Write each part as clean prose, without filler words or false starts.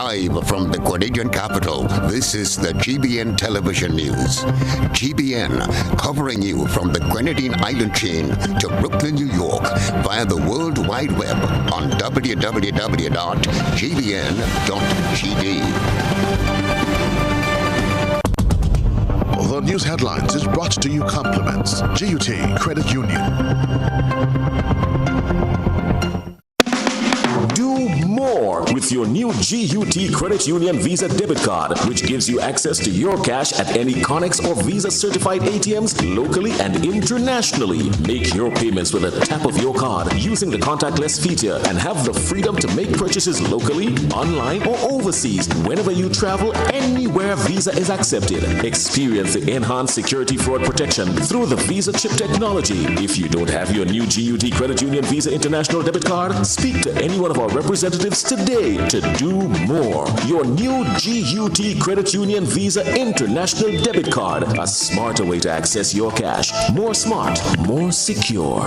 Live from the Grenadian capital, this is the GBN television news. GBN, covering you from the Grenadine Island chain to Brooklyn, New York, via the World Wide Web on www.gbn.gd. The news headlines is brought to you compliments GUT Credit Union. More with your new GUT Credit Union Visa debit card, which gives you access to your cash at any Connex or Visa certified ATMs locally and internationally. Make your payments with a tap of your card using the contactless feature and have the freedom to make purchases locally, online, or overseas whenever you travel anywhere Visa is accepted. Experience the enhanced security fraud protection through the Visa chip technology. If you don't have your new GUT Credit Union Visa International debit card, speak to any one of our representatives today to do more. Your new GUT Credit Union Visa International debit card, a smarter way to access your cash. More smart, more secure.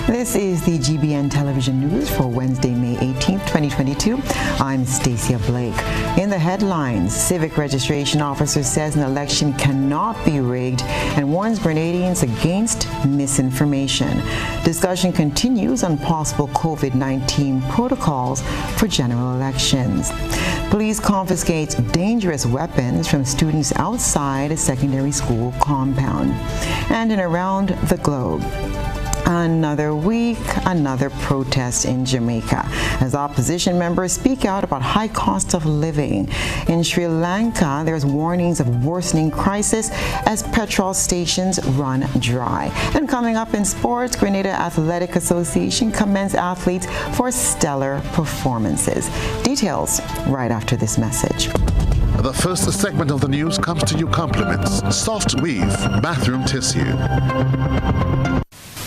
This is the GBN television news for Wednesday, May 18th, 2022. I'm Stasia Blake. In the headlines, civic registration officer says an election cannot be rigged and warns Grenadians against misinformation. Discussion continues on possible COVID-19 protocols for general elections. Police confiscate dangerous weapons from students outside a secondary school compound. And in around the globe, another week, another protest in Jamaica as opposition members speak out about high cost of living. In Sri Lanka, there's warnings of worsening crisis as petrol stations run dry. And coming up in sports, Grenada Athletic Association commends athletes for stellar performances. Details right after this message. The first segment of the news comes to you compliments Soft Weave Bathroom Tissue.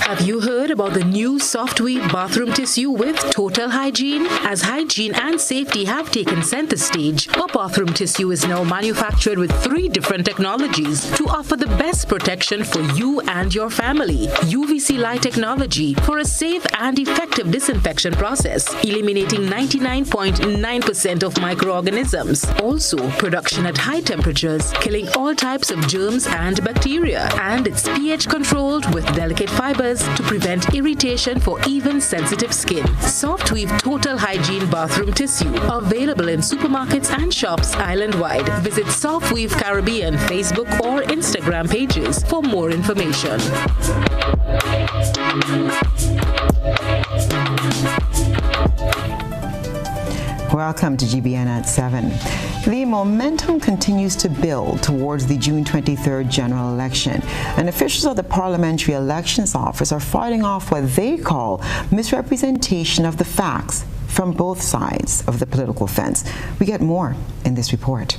Have you heard about the new Soft Weave bathroom tissue with total hygiene? As hygiene and safety have taken center stage, our bathroom tissue is now manufactured with 3 different technologies to offer the best protection for you and your family. UVC light technology for a safe and effective disinfection process, eliminating 99.9% of microorganisms. Also, production at high temperatures, killing all types of germs and bacteria. And it's pH controlled with delicate fibers to prevent irritation for even sensitive skin. Soft Weave Total Hygiene Bathroom Tissue, available in supermarkets and shops island-wide. Visit Soft Weave Caribbean Facebook or Instagram pages for more information. Welcome to GBN at 7. The momentum continues to build towards the June 23rd general election, and officials of the Parliamentary Elections Office are fighting off what they call misrepresentation of the facts from both sides of the political fence. We get more in this report.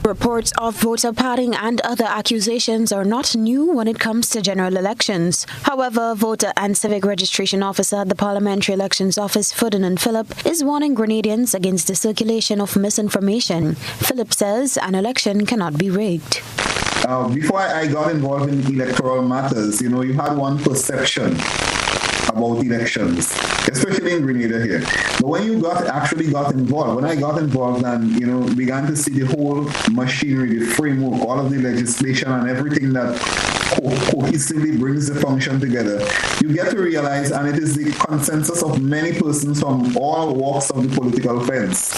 Reports of voter padding and other accusations are not new when it comes to general elections. However, voter and civic registration officer at the Parliamentary Elections Office, Ferdinand Phillip, is warning Grenadians against the circulation of misinformation. Phillip says an election cannot be rigged. Before I got involved in electoral matters, you had one perception about elections, especially in Grenada here. But when you actually got involved, when I got involved and, began to see the whole machinery, the framework, all of the legislation and everything that cohesively brings the function together, you get to realize, and it is the consensus of many persons from all walks of the political fence,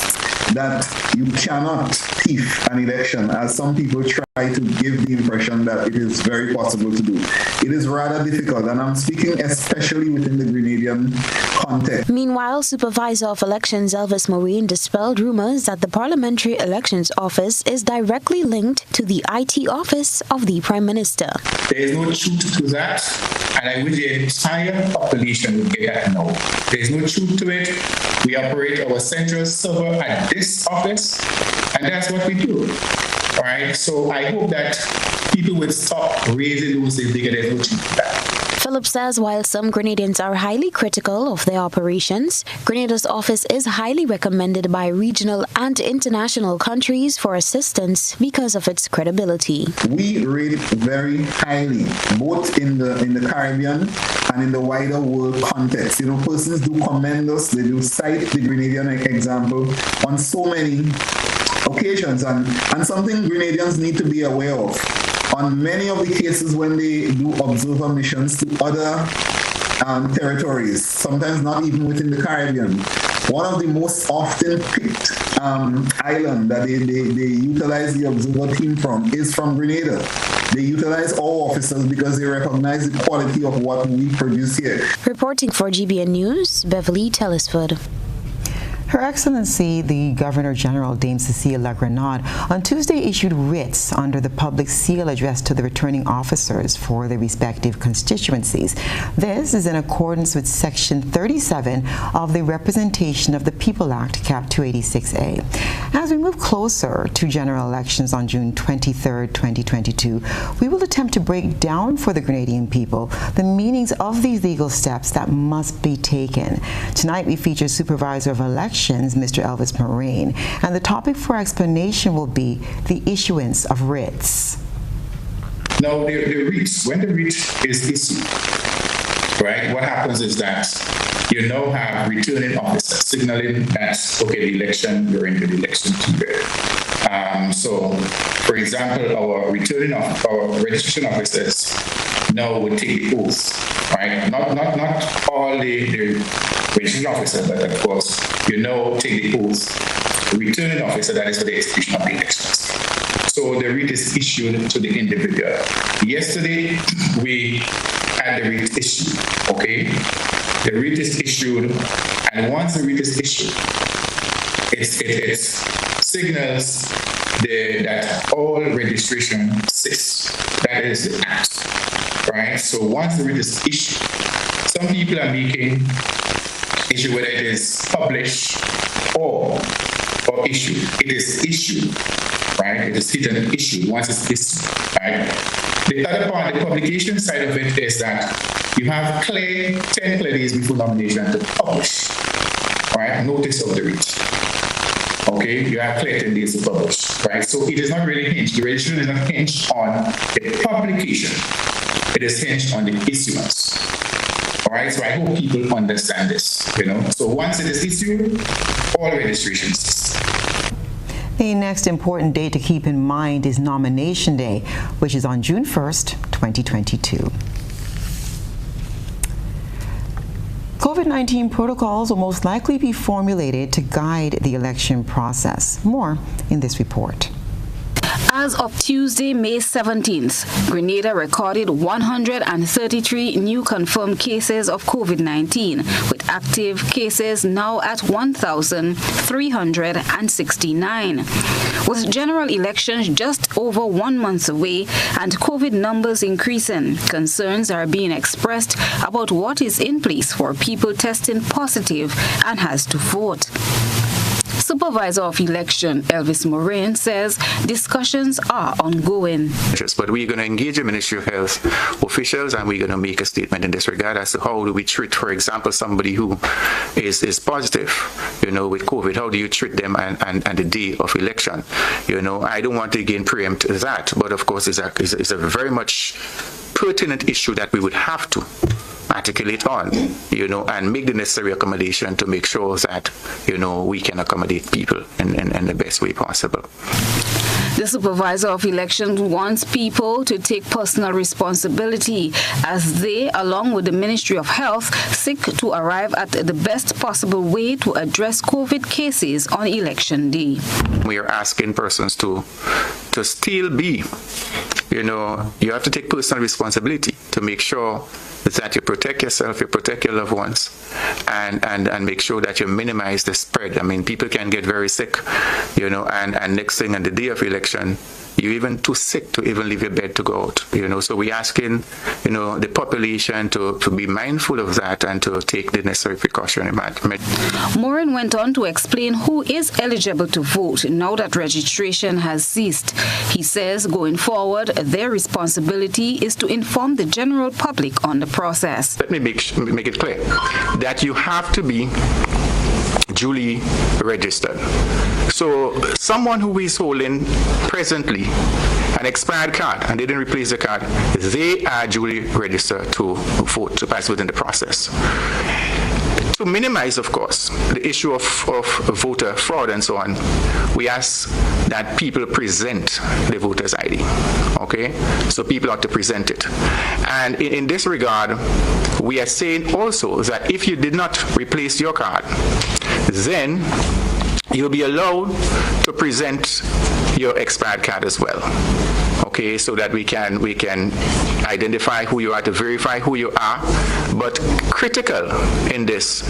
that you cannot thief an election, as some people try to give the impression that it is very possible to do. It is rather difficult, and I'm speaking especially within the Grenadian context. Meanwhile, Supervisor of Elections Elvis Maureen dispelled rumors that the Parliamentary Elections Office is directly linked to the IT office of the Prime Minister. There is no truth to that, and I wish the entire population would get that now. There is no truth to it. We operate our central server at this office, and that's what we do. All right, so I hope that people would stop raising those things because there's no truth to that. Philip says while some Grenadians are highly critical of their operations, Grenada's office is highly recommended by regional and international countries for assistance because of its credibility. We rate it very highly, both in the Caribbean and in the wider world context. Persons do commend us, they do cite the Grenadian example on so many occasions, and something Grenadians need to be aware of. On many of the cases when they do observer missions to other territories, sometimes not even within the Caribbean, one of the most often picked island that they utilize the observer team from is from Grenada. They utilize all officers because they recognize the quality of what we produce here. Reporting for GBN News, Beverly Telesford. Her Excellency, the Governor General, Dame Cecilia Lagranade, on Tuesday issued writs under the public seal addressed to the returning officers for their respective constituencies. This is in accordance with Section 37 of the Representation of the People Act, Cap 286A. As we move closer to general elections on June 23, 2022, we will attempt to break down for the Grenadian people the meanings of these legal steps that must be taken. Tonight, we feature Supervisor of Elections, Mr. Elvis Moraine, and the topic for explanation will be the issuance of writs. Now, the writs, when the writ is issued, right, what happens is that you now have returning officers signaling that, okay, the election, you're into the election period. So, for example, our registration officers now would take the oath, right? Not all the registration officers, but of course, take the oath. Returning officer, that is for the execution of the elections. So the writ is issued to the individual. Yesterday, we had the writ issued, okay? The writ is issued, and once the writ is issued, it signals that all registration cease. That is the act, right? So once the writ is issued, some people are making issue whether it is published or issued. It is issued, right? It is hit and issued once it's issued, right? The other part, the publication side of it, is that you have 10 clear days before nomination to publish, right? Notice of the writ. Okay, you have clear 10 days to publish, right? So it is not really hinged. The registration is not hinged on the publication. It is hinged on the issuance. All right, so I hope people understand this, So once it is issued, all registrations. The next important date to keep in mind is Nomination Day, which is on June 1st, 2022. COVID-19 protocols will most likely be formulated to guide the election process. More in this report. As of Tuesday, May 17th, Grenada recorded 133 new confirmed cases of COVID-19, with active cases now at 1,369. With general elections just over 1 month away and COVID numbers increasing, concerns are being expressed about what is in place for people testing positive and has to vote. Supervisor of Election Elvis Moraine says discussions are ongoing. But we're going to engage the Ministry of Health officials, and we're going to make a statement in this regard as to how do we treat, for example, somebody who is positive, with COVID. How do you treat them and the day of election? I don't want to again preempt that, but of course it's a very much pertinent issue that we would have to articulate on, and make the necessary accommodation to make sure that, we can accommodate people in the best way possible. The Supervisor of Elections wants people to take personal responsibility as they, along with the Ministry of Health, seek to arrive at the best possible way to address COVID cases on Election Day. We are asking persons to still be, you have to take personal responsibility to make sure that you protect yourself, you protect your loved ones, and make sure that you minimize the spread. I mean, people can get very sick, and next thing on the day of election, you're even too sick to even leave your bed to go out, So we're asking, the population to be mindful of that and to take the necessary precaution. Morin went on to explain who is eligible to vote now that registration has ceased. He says going forward, their responsibility is to inform the general public on the process. Let me make it clear that you have to be duly registered. So someone who is holding presently an expired card and they didn't replace the card, they are duly registered to vote, to pass within the process. To minimize, of course, the issue of voter fraud and so on, we ask that people present the voter's ID, okay? So people ought to present it. And in this regard, we are saying also that if you did not replace your card, then you'll be allowed to present your expired card as well. Okay, so that we can identify who you are, to verify who you are. But critical in this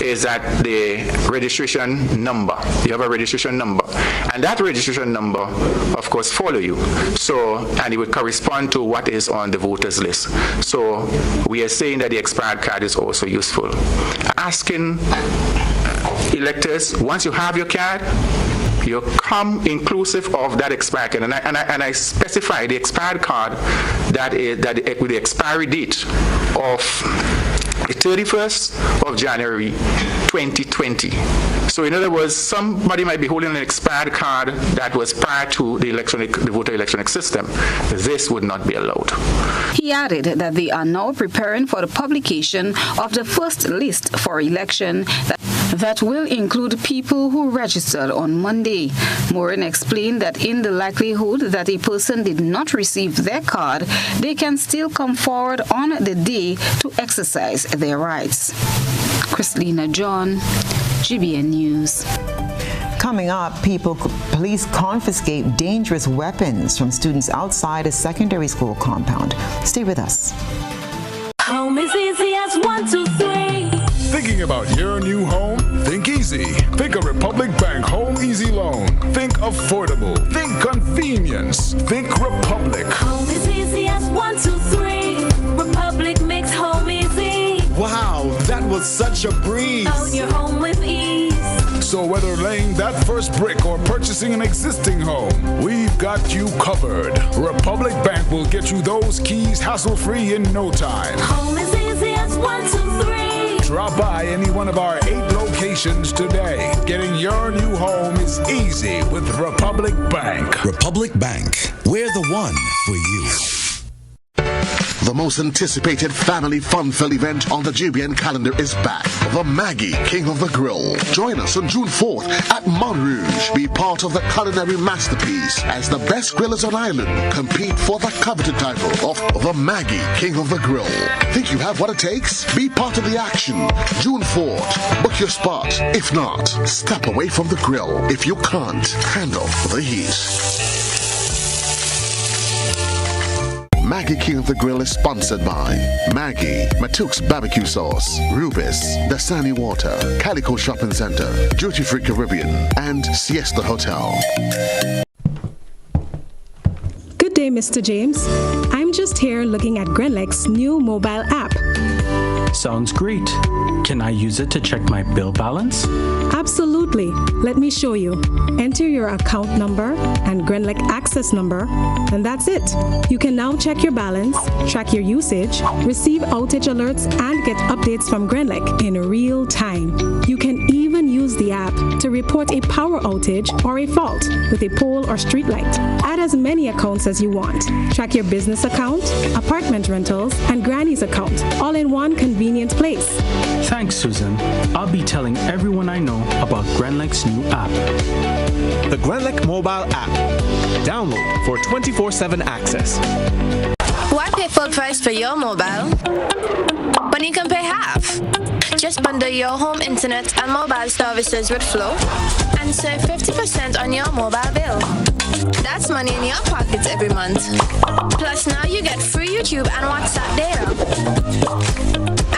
is that the registration number, you have a registration number, and that registration number, of course, follow you. So, and it would correspond to what is on the voters list. So we are saying that the expired card is also useful. Asking electors, once you have your card, you come inclusive of that expired card, and I specify the expired card that with the expiry date of the 31st of January 2020. So in other words, somebody might be holding an expired card that was prior to the voter electronic system. This would not be allowed. He added that they are now preparing for the publication of the first list for election that will include people who registered on Monday. Morin explained that in the likelihood that a person did not receive their card, they can still come forward on the day to exercise their rights. Christina John, GBN News. Coming up, police confiscate dangerous weapons from students outside a secondary school compound. Stay with us. Home is easy as 1, 2, 3. Thinking about your new home? Think easy. Think of Republic Bank Home Easy Loan. Think affordable. Think convenience. Think Republic. Home is easy as 1, 2, 3. Republic makes home easy. Wow, that was such a breeze. Own your home with ease. So whether laying that first brick or purchasing an existing home, we've got you covered. Republic Bank will get you those keys hassle-free in no time. Home is easy as 1, 2, 3. Drop by any one of our 8 locations today. Getting your new home is easy with Republic Bank. Republic Bank, we're the one for you. The most anticipated family fun-filled event on the GBN calendar is back. The Maggie King of the Grill. Join us on June 4th at Montrouge. Be part of the culinary masterpiece as the best grillers on island compete for the coveted title of the Maggie King of the Grill. Think you have what it takes? Be part of the action. June 4th. Book your spot. If not, step away from the grill if you can't handle the heat. Maggie King of the Grill is sponsored by Maggie, Matuk's Barbecue Sauce, Rubis, Dasani Water, Calico Shopping Center, Duty Free Caribbean, and Siesta Hotel. Good day, Mr. James. I'm just here looking at Grenlec's new mobile app. Sounds great. Can I use it to check my bill balance? Absolutely. Let me show you. Enter your account number and Grenlec access number, and that's it. You can now check your balance, track your usage, receive outage alerts, and get updates from Grenlec in real time. You can even use the app to report a power outage or a fault with a pole or street light. Add as many accounts as you want. Track your business account, apartment rentals, and Granny's account, all in one convenient place. Thanks, Susan. I'll be telling everyone I know about Grenlec's new app. The Grenlec mobile app. Download for 24/7 access. Why pay full price for your mobile when you can pay half? Just bundle your home internet and mobile services with Flow and save 50% on your mobile bill. That's money in your pockets every month. Plus now you get free YouTube and WhatsApp data.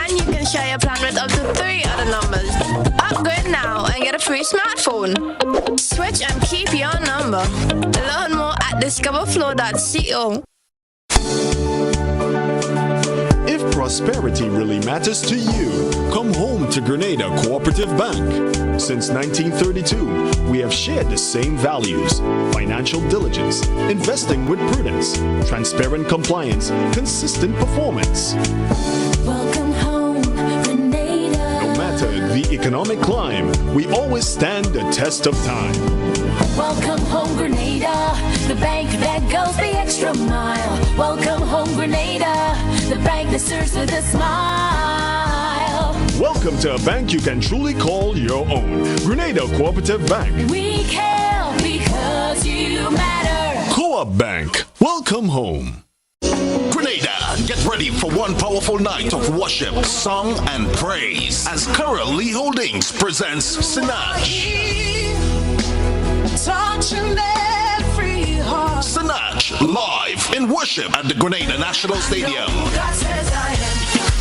And you can share your plan with up to 3 other numbers. Upgrade now and get a free smartphone. Switch and keep your number. Learn more at discoverflow.co. If prosperity really matters to you, come home to Grenada Cooperative Bank. Since 1932, we have shared the same values: financial diligence, investing with prudence, transparent compliance, consistent performance. Welcome home, Grenada. No matter the economic climb, we always stand the test of time. Welcome home, Grenada, the bank that goes the extra mile. Welcome home, Grenada, the bank that serves with a smile. Welcome to a bank you can truly call your own. Grenada Cooperative Bank. We care because you matter. Co-op Bank. Welcome home. Grenada, get ready for one powerful night of worship, song, and praise as Carol Lee Holdings presents Sinach. Touching every heart. Sinach, live in worship at the Grenada National Stadium.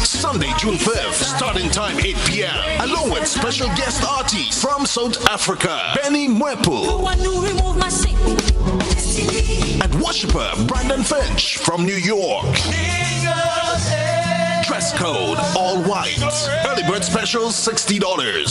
Sunday, June 5th, starting time 8 p.m. Along with special guest artists from South Africa, Benny Mwepu. And worshiper Brandon Finch from New York. Dress code, all white. Early bird specials, $60.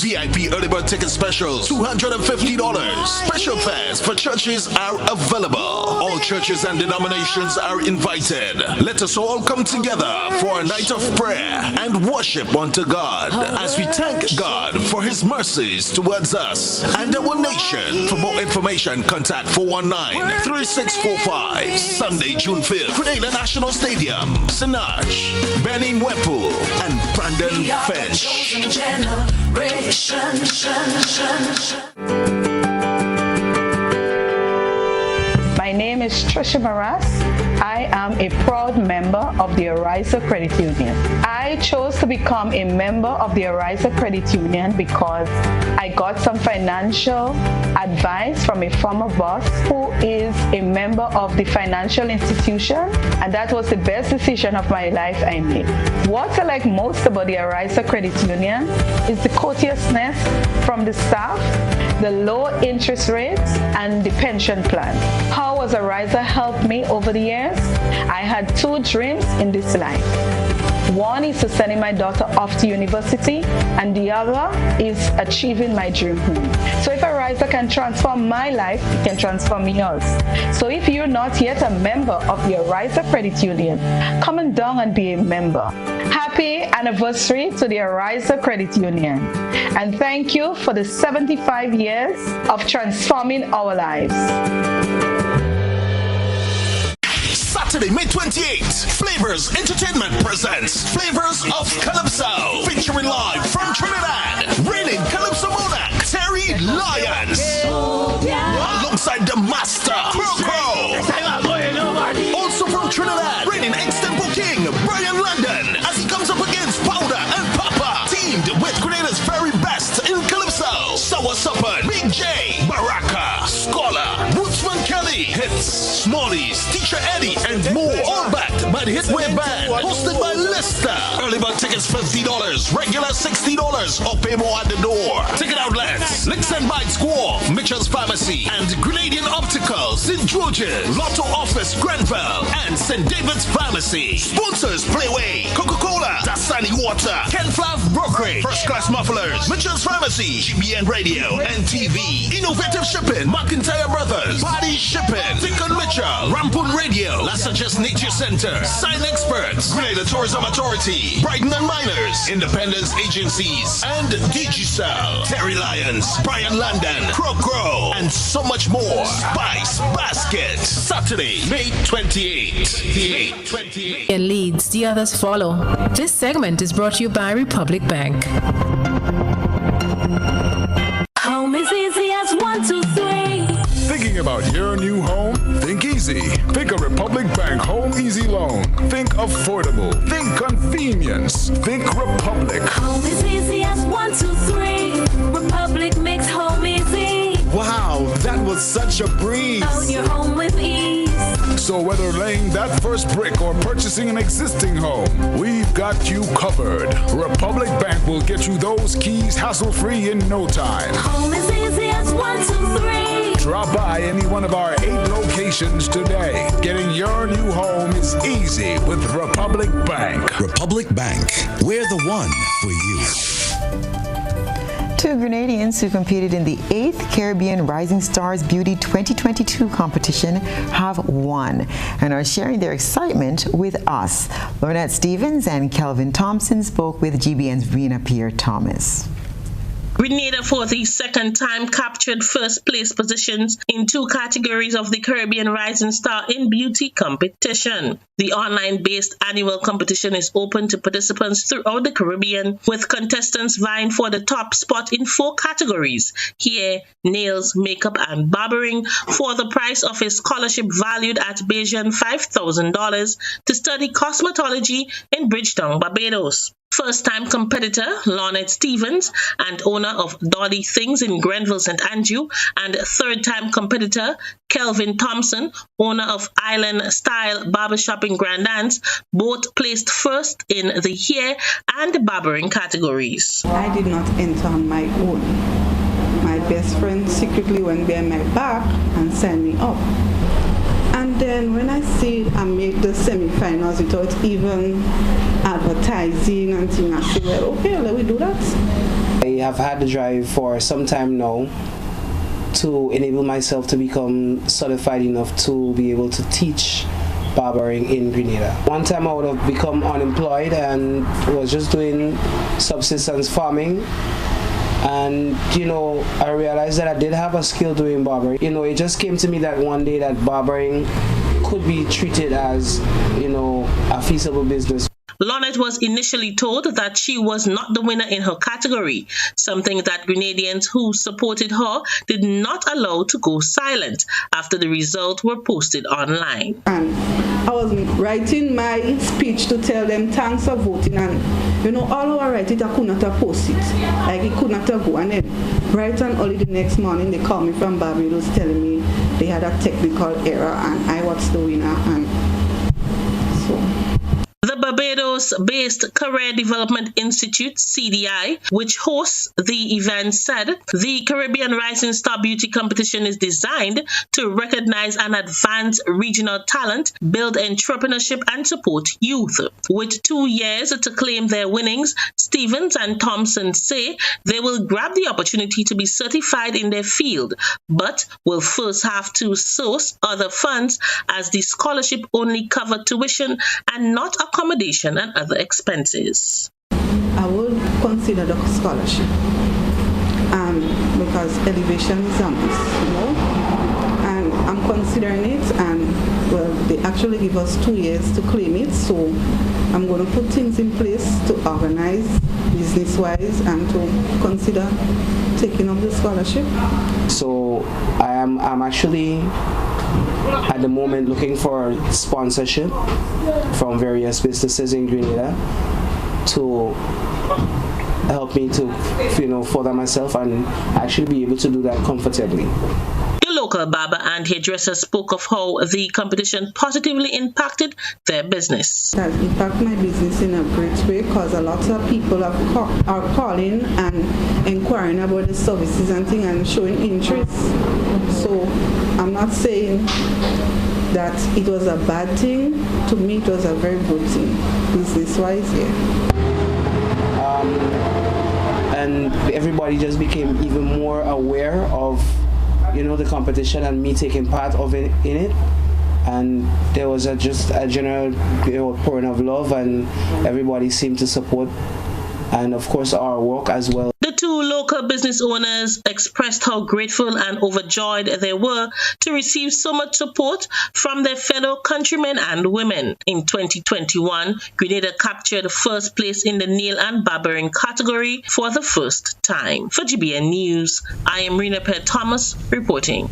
VIP early bird ticket specials, $250. Special fares for churches are available. All churches and denominations are invited. Let us all come together for a night of prayer and worship unto God as we thank God for His mercies towards us and our nation. For more information, contact 419-3645. Sunday, June 5th, Grenada National Stadium. Sinach, Benny Mwepu, and Brandon Finch. My name is Trisha Maras. I am a proud member of the Ariza Credit Union. I chose to become a member of the Ariza Credit Union because I got some financial advice from a former boss who is a member of the financial institution, and that was the best decision of my life I made. What I like most about the Ariza Credit Union is the courteousness from the staff, the low interest rates, and the pension plan. How has Ariza helped me over the years? I had two dreams in this life. One is to sending my daughter off to university, and the other is achieving my dream home. So if Ariza can transform my life, it can transform yours. So if you're not yet a member of the Ariza Credit Union, come on down and be a member. Happy anniversary to the Ariza Credit Union. And thank you for the 75 years of transforming our lives. Saturday, May 28th, Flavors Entertainment presents Flavors of Calypso, featuring live from Trinidad, reigning Calypso monarch Terry Lyons, alongside the master Crow. Also from Trinidad, reigning extempo king Brian London, as he comes up against Powder and Papa, teamed with Grenada's very best in Calypso, Sour Supper, Big J, Baraka, Scholar, Woodsman Kelly, Hits, Smallies, Teacher Eddie, and more, all backed by the Hitway Band, hosted by Lister. Early bird tickets $50, regular $60, or pay more at the door. Ticket outlets: Licks and Bite Squaw, Mitchell's Pharmacy, and Grenadian Optical, St. George's, Lotto Office, Grenville, and St. David's Pharmacy. Sponsors: Playway, Coca-Cola, Dasani Water, Ken Flav Brokerage, First Class Mufflers, Mitchell's Pharmacy, GBN Radio and TV, Innovative Shipping, McIntyre Brothers, Party Shipping, Dick and Mitchell, Rampun Radio, La Suggest Nature Center, Sign Experts, Grenada Tourism Authority, Brighton and Miners, Independence Agencies, and Digicel, Terry Lyons, Brian London, Crow, and so much more. Spice Basket, Saturday, May 28th. It leads, the others follow. This segment is brought to you by Republic Bank. Home is easy as 1, 2, 3. Thinking about your new home? Think easy. Think a Republic Bank Home Easy Loan. Think affordable. Think convenience. Think Republic. Home is easy as 1, 2, 3. Republic makes home easy. Wow, that was such a breeze. Own your home with ease. So whether laying that first brick or purchasing an existing home, we've got you covered. Republic Bank will get you those keys hassle-free in no time. Home is easy as 1, 2, 3. Drop by any one of our 8 locations renovations today. Getting your new home is easy with Republic Bank. Republic Bank, we're the one for you. 2 Grenadians who competed in the 8th Caribbean Rising Stars Beauty 2022 competition have won and are sharing their excitement with us. Lornette Stevens and Kelvin Thompson spoke with GBN's Rena Pierre-Thomas. Grenada for the second time captured first place positions in 2 categories of the Caribbean Rising Star in Beauty competition. The online-based annual competition is open to participants throughout the Caribbean, with contestants vying for the top spot in 4 categories: hair, nails, makeup, and barbering, for the prize of a scholarship valued at Bajan $5,000 to study cosmetology in Bridgetown, Barbados. First-time competitor Lornette Stevens and owner of Dolly Things in Grenville, St. Andrew, and third-time competitor Kelvin Thompson, owner of Island Style Barbershop in Grand Anse, both placed first in the hair and barbering categories. I did not enter on my own. My best friend secretly went behind my back and signed me up. And then when I see I made the semi-finals without even advertising and things, I said, well, okay, let me do that. I have had the drive for some time now to enable myself to become certified enough to be able to teach barbering in Grenada. One time I would have become unemployed and was just doing subsistence farming. And, I realized that I did have a skill doing barbering. It just came to me that one day that barbering could be treated as, a feasible business. Lornette was initially told that she was not the winner in her category, something that Grenadians who supported her did not allow to go silent after the results were posted online. And I was writing my speech to tell them thanks for voting, and all I write it, I could not have post it. Like it could not have go. And then right and early the next morning they called me from Barbados telling me they had a technical error and I was the winner, and so. The Barbados-based Career Development Institute, CDI, which hosts the event, said the Caribbean Rising Star Beauty competition is designed to recognize and advance regional talent, build entrepreneurship, and support youth. With 2 years to claim their winnings, Stevens and Thompson say they will grab the opportunity to be certified in their field, but will first have to source other funds, as the scholarship only covered tuition and not accommodation and other expenses. I would consider the scholarship because elevation is a must, and I'm considering it, and they actually give us 2 years to claim it, so I'm going to put things in place to organize business-wise and to consider taking up the scholarship. So I'm actually at the moment looking for sponsorship from various businesses in Grenada to help me to further myself and actually be able to do that comfortably. The local barber and hairdresser spoke of how the competition positively impacted their business. It has impacted my business in a great way because a lot of people are calling and inquiring about the services and things and showing interest. So I'm not saying that it was a bad thing. To me, it was a very good thing, business-wise, yeah. And everybody just became even more aware of, the competition and me taking part of it in it. And there was just a general pouring of love, and everybody seemed to support, and of course our work as well. The 2 local business owners expressed how grateful and overjoyed they were to receive so much support from their fellow countrymen and women. In 2021, Grenada captured first place in the nail and barbering category for the first time. For GBN News, I am Rena Pierre-Thomas reporting.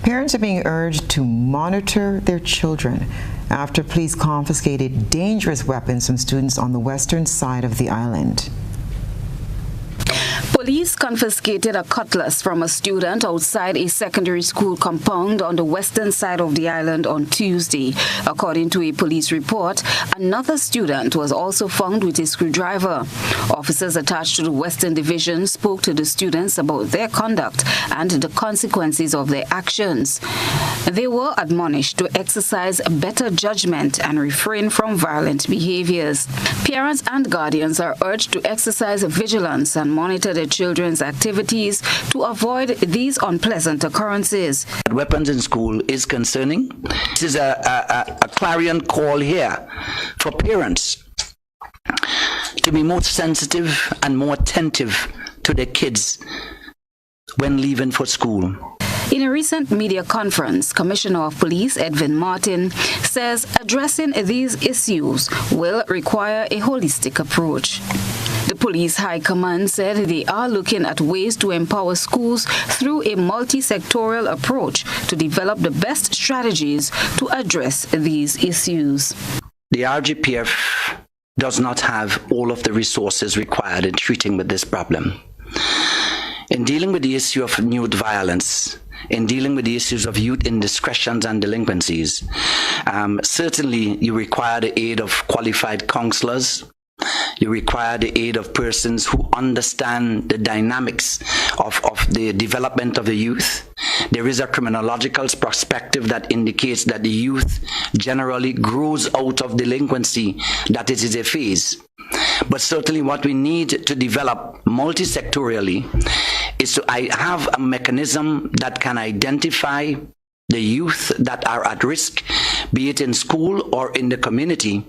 Parents are being urged to monitor their children after police confiscated dangerous weapons from students on the western side of the island. Police confiscated a cutlass from a student outside a secondary school compound on the western side of the island on Tuesday. According to a police report, another student was also found with a screwdriver. Officers attached to the Western Division spoke to the students about their conduct and the consequences of their actions. They were admonished to exercise better judgment and refrain from violent behaviors. Parents and guardians are urged to exercise vigilance and monitor their children's activities to avoid these unpleasant occurrences. Weapons in school is concerning. This is a clarion call here for parents to be more sensitive and more attentive to their kids when leaving for school. In a recent media conference, Commissioner of Police Edwin Martin says addressing these issues will require a holistic approach. The Police High Command said they are looking at ways to empower schools through a multi-sectoral approach to develop the best strategies to address these issues. The RGPF does not have all of the resources required in treating with this problem. In dealing with the issue of youth violence, in dealing with the issues of youth indiscretions and delinquencies, certainly you require the aid of qualified counselors. You require the aid of persons who understand the dynamics of the development of the youth. There is a criminological perspective that indicates that the youth generally grows out of delinquency, that it is a phase. But certainly what we need to develop multi-sectorially is to have a mechanism that can identify the youth that are at risk, be it in school or in the community,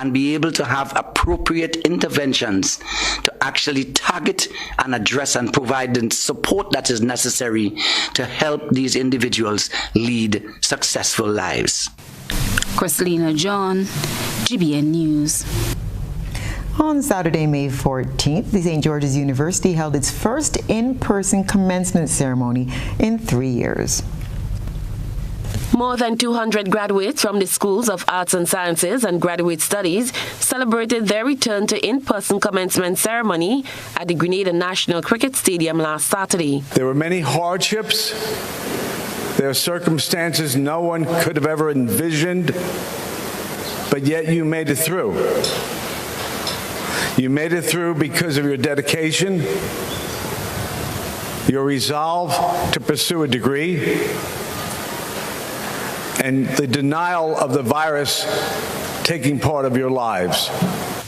and be able to have appropriate interventions to actually target and address and provide the support that is necessary to help these individuals lead successful lives. Christelina John, GBN News. On Saturday, May 14th, the St. George's University held its first in-person commencement ceremony in 3 years. More than 200 graduates from the Schools of Arts and Sciences and Graduate Studies celebrated their return to in-person commencement ceremony at the Grenada National Cricket Stadium last Saturday. There were many hardships. There are circumstances no one could have ever envisioned, but yet you made it through. You made it through because of your dedication, your resolve to pursue a degree, and the denial of the virus taking part of your lives.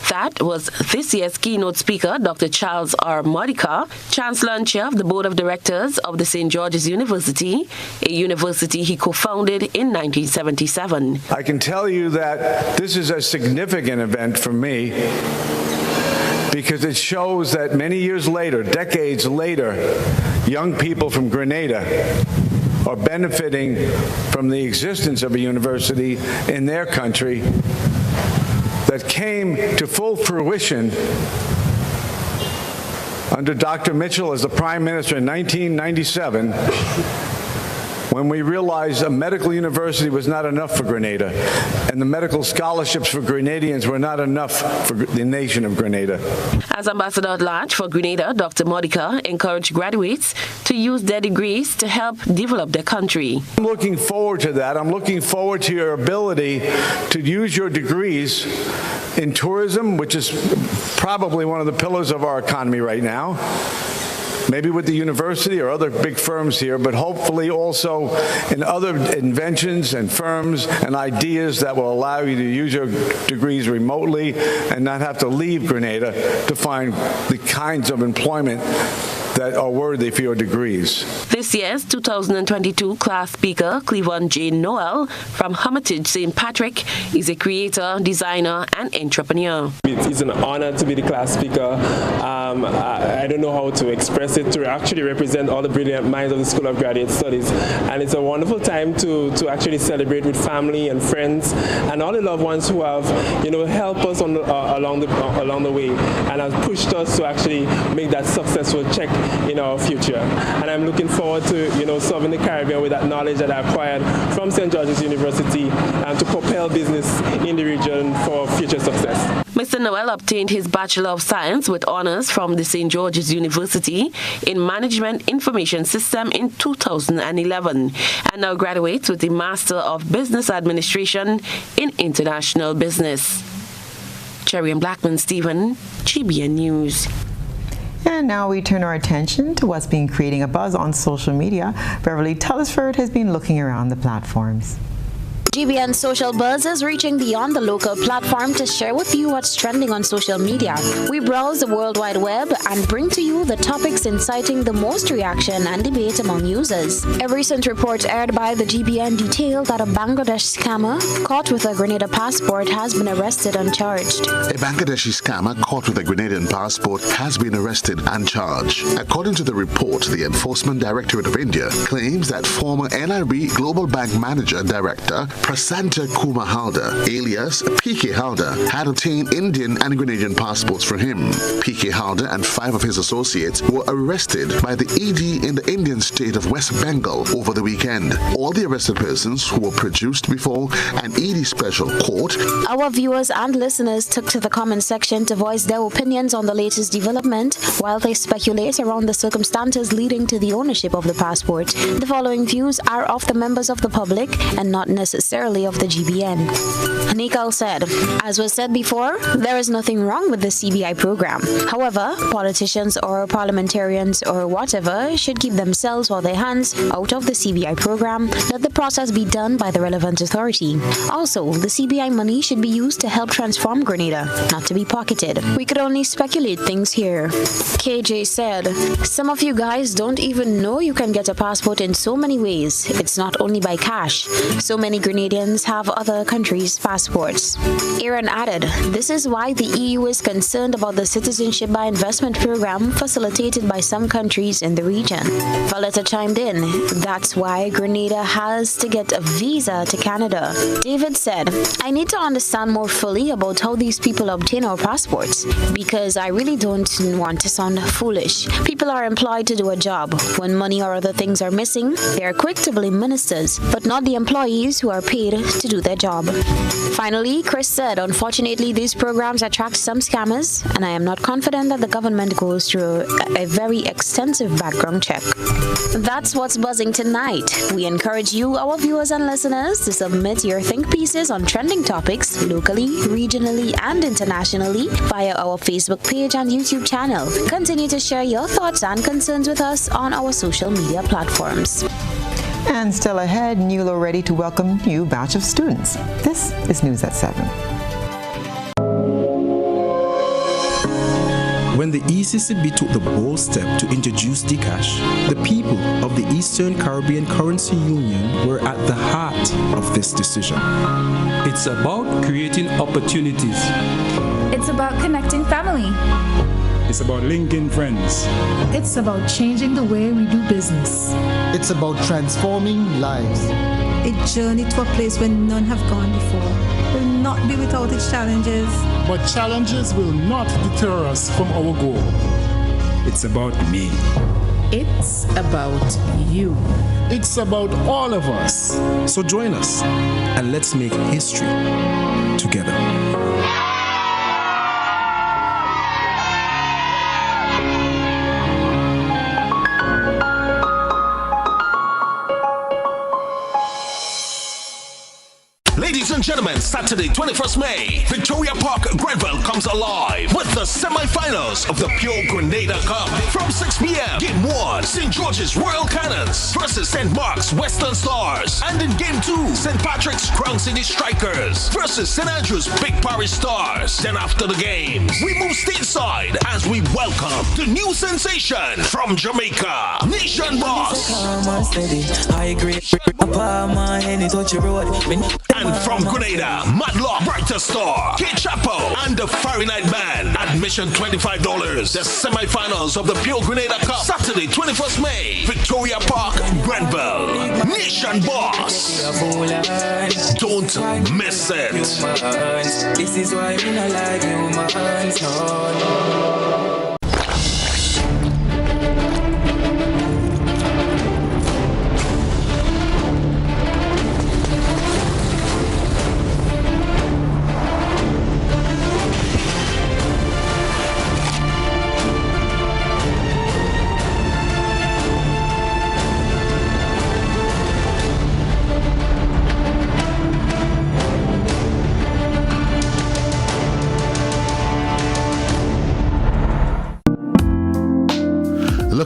That was this year's keynote speaker, Dr. Charles R. Modica, Chancellor and Chair of the Board of Directors of the St. George's University, a university he co-founded in 1977. I can tell you that this is a significant event for me because it shows that many years later, decades later, young people from Grenada are benefiting from the existence of a university in their country that came to full fruition under Dr. Mitchell as the Prime Minister in 1997, when we realized a medical university was not enough for Grenada, and the medical scholarships for Grenadians were not enough for the nation of Grenada. As Ambassador at Large for Grenada, Dr. Modica encouraged graduates to use their degrees to help develop their country. I'm looking forward to that. I'm looking forward to your ability to use your degrees in tourism, which is probably one of the pillars of our economy right now. Maybe with the university or other big firms here, but hopefully also in other inventions and firms and ideas that will allow you to use your degrees remotely and not have to leave Grenada to find the kinds of employment that are worthy for your degrees. This year's 2022 class speaker, Cleveland J. Noel from Hermitage St. Patrick, is a creator, designer, and entrepreneur. It's an honor to be the class speaker. I don't know how to express it, to actually represent all the brilliant minds of the School of Graduate Studies. And it's a wonderful time to actually celebrate with family and friends and all the loved ones who have, helped us along the way and have pushed us to actually make that successful check in our future. And I'm looking forward to, serving the Caribbean with that knowledge that I acquired from St. George's University and to propel business in the region for future success. Mr. Noel obtained his Bachelor of Science with honors from the St. George's University in Management Information System in 2011 and now graduates with the Master of Business Administration in International Business. Cherry and Blackman Stephen, GBN News. And now we turn our attention to what's been creating a buzz on social media. Beverly Tellisford has been looking around the platforms. GBN Social Buzz is reaching beyond the local platform to share with you what's trending on social media. We browse the World Wide Web and bring to you the topics inciting the most reaction and debate among users. A recent report aired by the GBN detailed that a Bangladesh scammer caught with a Grenada passport has been arrested and charged. A Bangladeshi scammer caught with a Grenadian passport has been arrested and charged. According to the report, the Enforcement Directorate of India claims that former NRB Global Bank Manager Director Prasanta Kumar Halder, alias P.K. Halder, had obtained Indian and Grenadian passports for him. P.K. Halder and 5 of his associates were arrested by the ED in the Indian state of West Bengal over the weekend. All the arrested persons who were produced before an ED special court. Our viewers and listeners took to the comment section to voice their opinions on the latest development while they speculate around the circumstances leading to the ownership of the passport. The following views are of the members of the public and not necessarily of the GBN. Nikal said, as was said before, there is nothing wrong with the CBI program. However, politicians or parliamentarians or whatever should keep themselves or their hands out of the CBI program. Let the process be done by the relevant authority. Also, the CBI money should be used to help transform Grenada, not to be pocketed. We could only speculate things here. KJ said, some of you guys don't even know you can get a passport in so many ways. It's not only by cash. So many Grenadians have other countries' passports. Aaron added, this is why the EU is concerned about the citizenship by investment program facilitated by some countries in the region. Valletta chimed in, that's why Grenada has to get a visa to Canada. David said, I need to understand more fully about how these people obtain our passports because I really don't want to sound foolish. People are employed to do a job. When money or other things are missing, they are quick to blame ministers, but not the employees who are paid to do their job. Finally, Chris said, unfortunately, these programs attract some scammers, and I am not confident that the government goes through a very extensive background check. That's what's buzzing tonight. We encourage you, our viewers and listeners, to submit your think pieces on trending topics locally, regionally, and internationally via our Facebook page and YouTube channel. Continue to share your thoughts and concerns with us on our social media platforms. And still ahead, NULO ready to welcome new batch of students. This is News at 7. When the ECCB took the bold step to introduce Dcash, the people of the Eastern Caribbean Currency Union were at the heart of this decision. It's about creating opportunities. It's about connecting family. It's about linking friends. It's about changing the way we do business. It's about transforming lives. A journey to a place where none have gone before will not be without its challenges. But challenges will not deter us from our goal. It's about me. It's about you. It's about all of us. So join us and let's make history together. Ladies and gentlemen, Saturday, 21st May, Victoria Park, Grenville comes alive with the semi-finals of the Pure Grenada Cup. From 6 p.m., Game 1, St. George's Royal Cannons versus St. Mark's Western Stars. And in Game 2, St. Patrick's Crown City Strikers versus St. Andrew's Big Parish Stars. Then after the games, we move stateside as we welcome the new sensation from Jamaica, Nation Boss. And from Grenada, Madlock, Brighter Star, Kate Chapo, and the Fiery Night Band. Admission $25. The semi-finals of the Pure Grenada Cup, Saturday, 21st May, Victoria Park, Grenville. Nation Boss. Don't miss it. This is why we not like humans.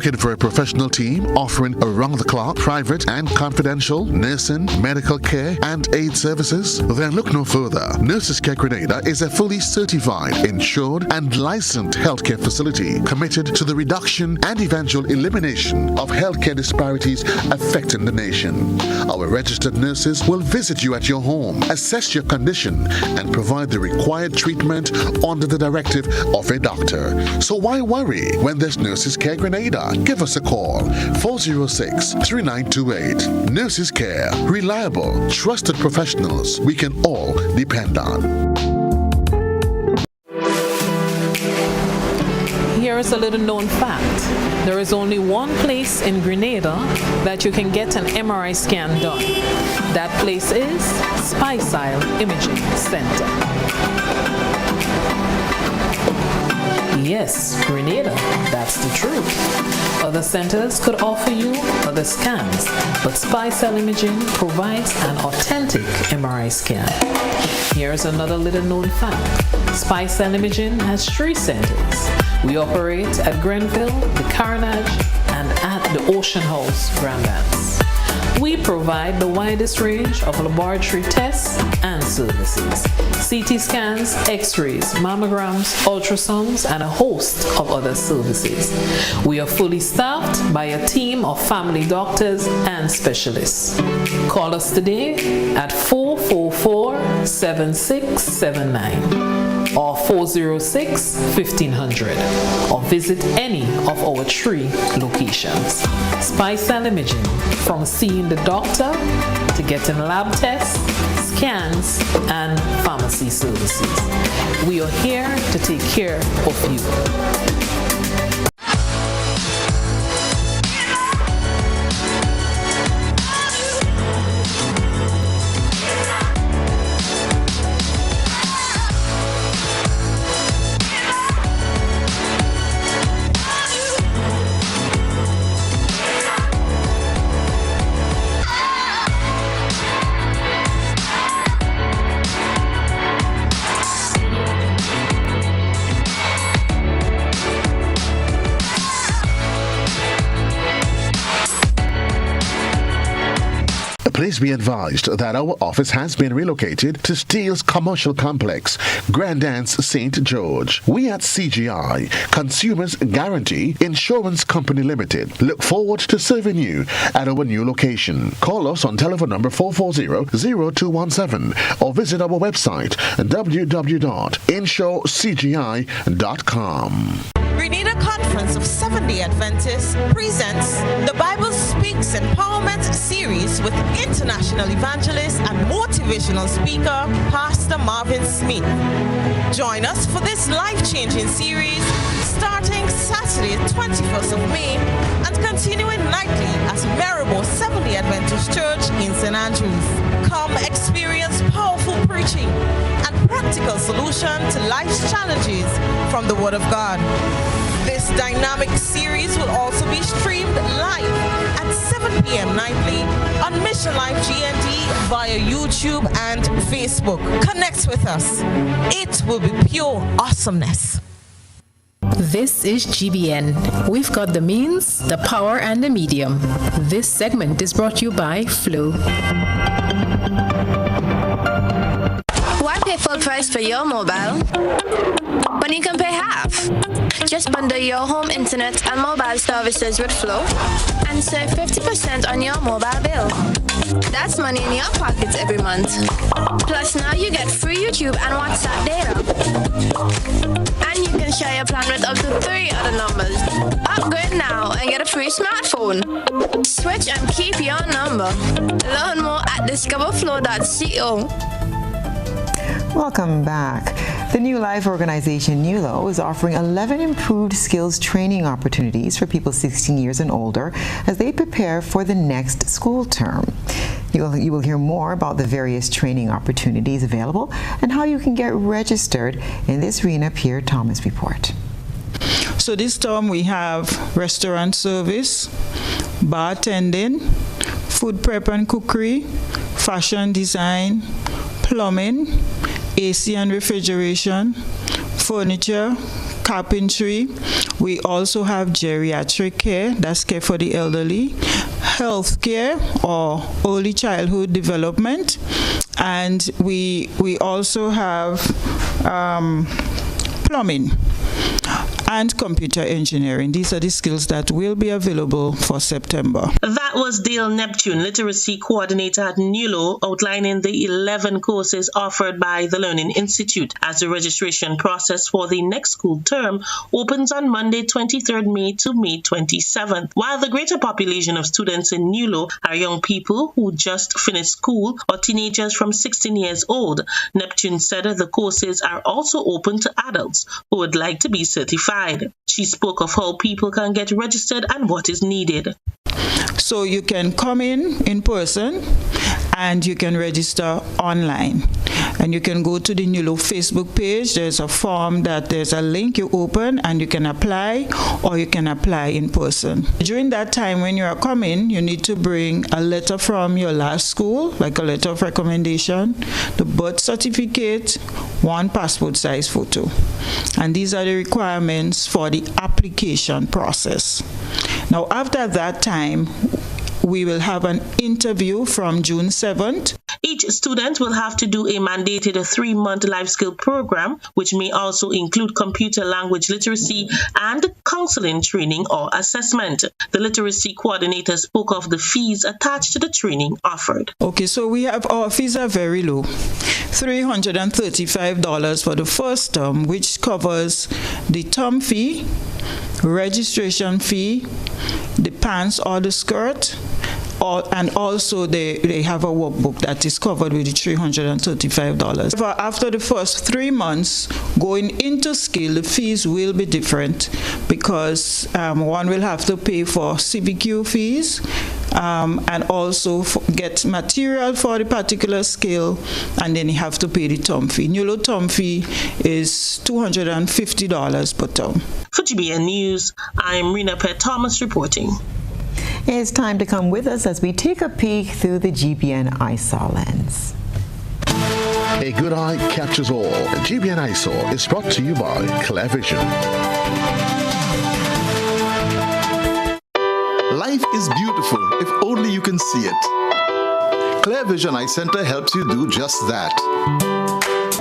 Looking for a professional team offering around-the-clock, private and confidential nursing, medical care, and aid services? Then look no further. Nurses Care Grenada is a fully certified, insured, and licensed healthcare facility committed to the reduction and eventual elimination of healthcare disparities affecting the nation. Our registered nurses will visit you at your home, assess your condition, and provide the required treatment under the directive of a doctor. So why worry when there's Nurses Care Grenada? Give us a call, 406-3928. Nurses Care, reliable, trusted professionals we can all depend on. Here is a little known fact. There is only one place in Grenada that you can get an MRI scan done. That place is Stasia Imaging Center. Yes, Grenada, that's the truth. Other centers could offer you other scans, but Stasia Imaging provides an authentic MRI scan. Here's another little known fact. Stasia Imaging has 3 centers. We operate at Grenville, the Carnage, and at the Ocean House, Grand Anse. We provide the widest range of laboratory tests and services. CT scans, x-rays, mammograms, ultrasounds, and a host of other services. We are fully staffed by a team of family doctors and specialists. Call us today at 444-7679 or 406-1500 or visit any of our 3 locations. Stasia Imaging, from seeing the doctor to getting lab tests, scans, and pharmacy services. We are here to take care of you. Please be advised that our office has been relocated to Steele's Commercial Complex, Grand Anse, St. George. We at CGI, Consumers Guarantee Insurance Company Limited, look forward to serving you at our new location. Call us on telephone number 440-0217 or visit our website www.insurecgi.com. Grenada Conference of Seventh-day Adventists presents the Bible Speaks Empowerment Series with international evangelist and motivational speaker, Pastor Marvin Smith. Join us for this life-changing series starting Saturday, 21st of May and continuing nightly at Maribor Seventh-day Adventist Church in St. Andrews. Come experience powerful preaching and practical solution to life's challenges from the Word of God. This dynamic series will also be streamed live at 7 p.m. nightly on Mission Life GND via YouTube and Facebook. Connect with us. It will be pure awesomeness. This is GBN. We've got the means, the power, and the medium. This segment is brought to you by Flow. Why pay full price for your mobile when you can pay half? Just bundle your home internet and mobile services with Flow and save 50% on your mobile bill. That's money in your pockets every month. Plus now you get free YouTube and WhatsApp data. And you can share your plan with up to 3 other numbers. Upgrade now and get a free smartphone. Switch and keep your number. Learn more at discoverflow.co. Welcome back. The New Life organization, NULO, is offering 11 improved skills training opportunities for people 16 years and older as they prepare for the next school term. You will hear more about the various training opportunities available and how you can get registered in this Rena Pierre Thomas report. So this term we have restaurant service, bartending, food prep and cookery, fashion design, plumbing, AC and refrigeration, furniture, carpentry, We also have geriatric care, that's care for the elderly, health care or early childhood development, and we also have plumbing and computer engineering. These are the skills that will be available for September. That was Dale Neptune, Literacy Coordinator at NULO, outlining the 11 courses offered by the Learning Institute as the registration process for the next school term opens on Monday, 23rd May to May 27th. While the greater population of students in NULO are young people who just finished school or teenagers from 16 years old, Neptune said the courses are also open to adults who would like to be certified. She spoke of how people can get registered and what is needed. So you can come in person, and you can register online. And you can go to the NULO Facebook page. There's a form there's a link you open, and you can apply, or you can apply in person. During that time when you are coming, you need to bring a letter from your last school, like a letter of recommendation, the birth certificate, one passport size photo. And these are the requirements for the application process. Now, after that time, we will have an interview from June 7th. Each student will have to do a mandated 3-month life skill program, which may also include computer language literacy and counseling training or assessment. The literacy coordinator spoke of the fees attached to the training offered. Okay, so our fees are very low. $335 for the first term, which covers the term fee, registration fee, the pants or the skirt, and also they have a workbook that is covered with the $335. After the first 3 months, going into skill, the fees will be different because one will have to pay for CVQ fees and also get material for the particular skill, and then you have to pay the term fee. NULO term fee is $250 per term. For GBN News, I'm Rena Pett Thomas reporting. It's time to come with us as we take a peek through the GBN ISAW lens. A good eye catches all. GBN ISAW is brought to you by Clear Vision. Life is beautiful if only you can see it. Clear Vision Eye Center helps you do just that.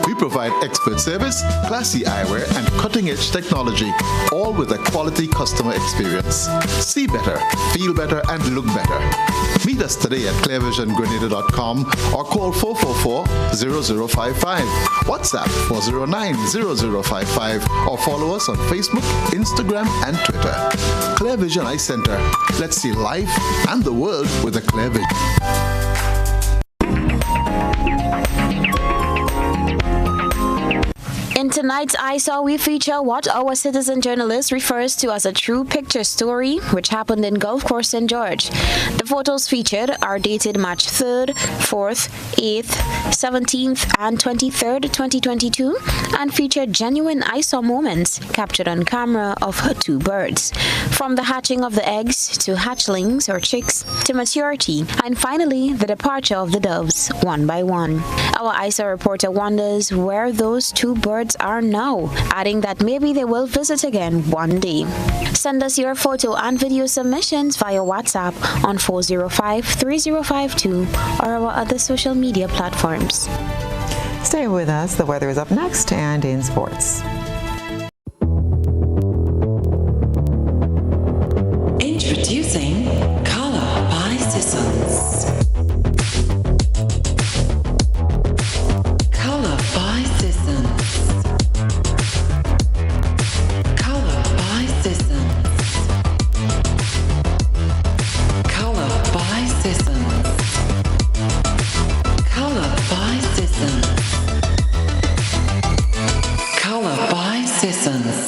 We provide expert service, classy eyewear, and cutting-edge technology, all with a quality customer experience. See better, feel better, and look better. Meet us today at clearvisiongrenada.com or call 444-0055, WhatsApp 409-0055, or follow us on Facebook, Instagram, and Twitter. Clear Vision Eye Center. Let's see life and the world with a clear vision. In tonight's ISAW, we feature what our citizen journalist refers to as a true picture story, which happened in Gulf Coast, St. George. The photos featured are dated March 3rd, 4th, 8th, 17th, and 23rd, 2022, and feature genuine ISAW moments captured on camera of 2 birds. From the hatching of the eggs to hatchlings or chicks to maturity, and finally the departure of the doves one by one. Our ISAW reporter wonders where those 2 birds are now, adding that maybe they will visit again one day. Send us your photo and video submissions via WhatsApp on 405-3052 or our other social media platforms. Stay with us. The weather is up next and in sports. Introducing Color by Sissons. Color by Sissons. Color by Sissons. Color by Sissons. Color by Sissons. Color by Sissons.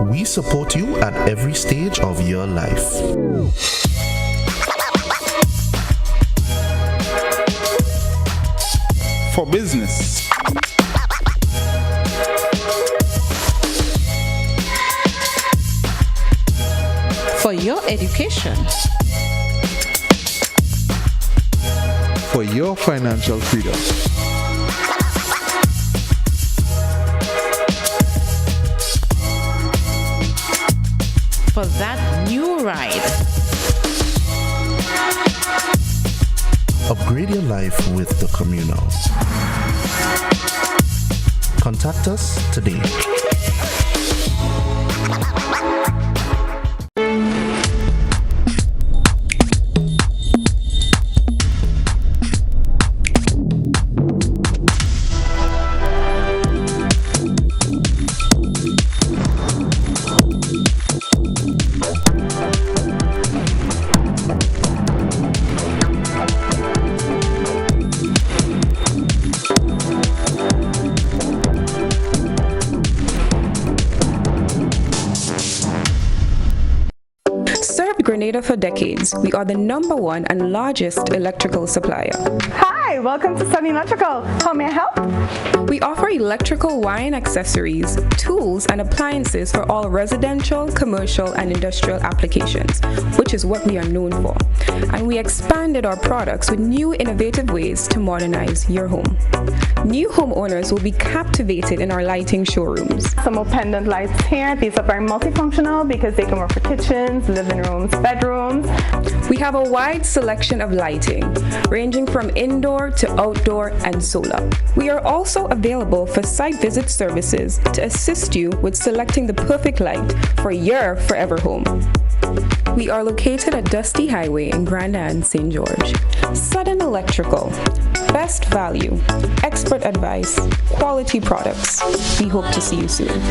We support you at every stage of your life. For business, for your education, for your financial freedom, for that new ride. Upgrade your life with the Communals. Contact us today. Grenada for decades. We are the #1 and largest electrical supplier. Hi, welcome to Sunny Electrical. How may I help? We offer electrical wiring accessories, tools, and appliances for all residential, commercial, and industrial applications, which is what we are known for. And we expanded our products with new innovative ways to modernize your home. New homeowners will be captivated in our lighting showrooms. Some more pendant lights here. These are very multifunctional because they can work for kitchens, living rooms, bedrooms. We have a wide selection of lighting, ranging from indoor to outdoor and solar. We are also available for site visit services to assist you with selecting the perfect light for your forever home. We are located at Dusty Highway in Grand Anse, St. George. Sudden Electrical. Best value, expert advice, quality products. We hope to see you soon.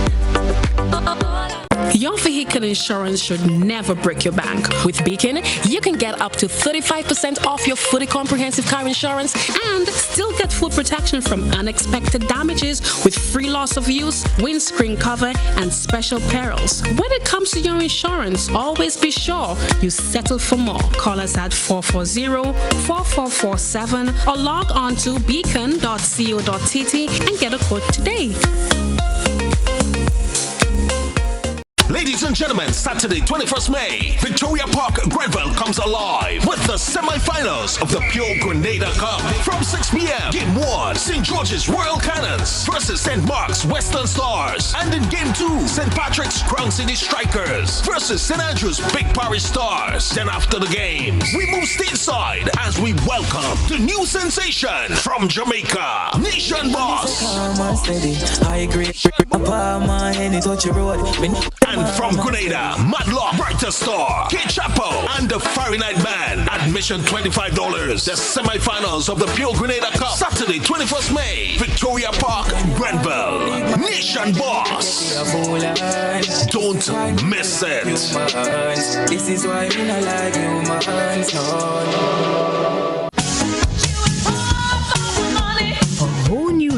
Your vehicle insurance should never break your bank. With Beacon, you can get up to 35% off your fully comprehensive car insurance and still get full protection from unexpected damages with free loss of use, windscreen cover, and special perils. When it comes to your insurance, always be sure you settle for more. Call us at 440-4447 or log on to beacon.co.tt and get a quote today. Ladies and gentlemen, Saturday, 21st May, Victoria Park, Grenville comes alive with the semi-finals of the Pure Grenada Cup. From 6 p.m., Game 1, St. George's Royal Cannons versus St. Mark's Western Stars. And in Game 2, St. Patrick's Crown City Strikers versus St. Andrew's Big Parish Stars. Then after the games, we move stateside as we welcome the new sensation from Jamaica, Nation Boss. And from Grenada, Madlock, Brighter Star, K-Chapo, and the Fiery Night Band. Admission $25. The semi-finals of the Pure Grenada Cup. Saturday, 21st May, Victoria Park, Grenville. Nation Boss. Don't miss it. This is why we not like humans.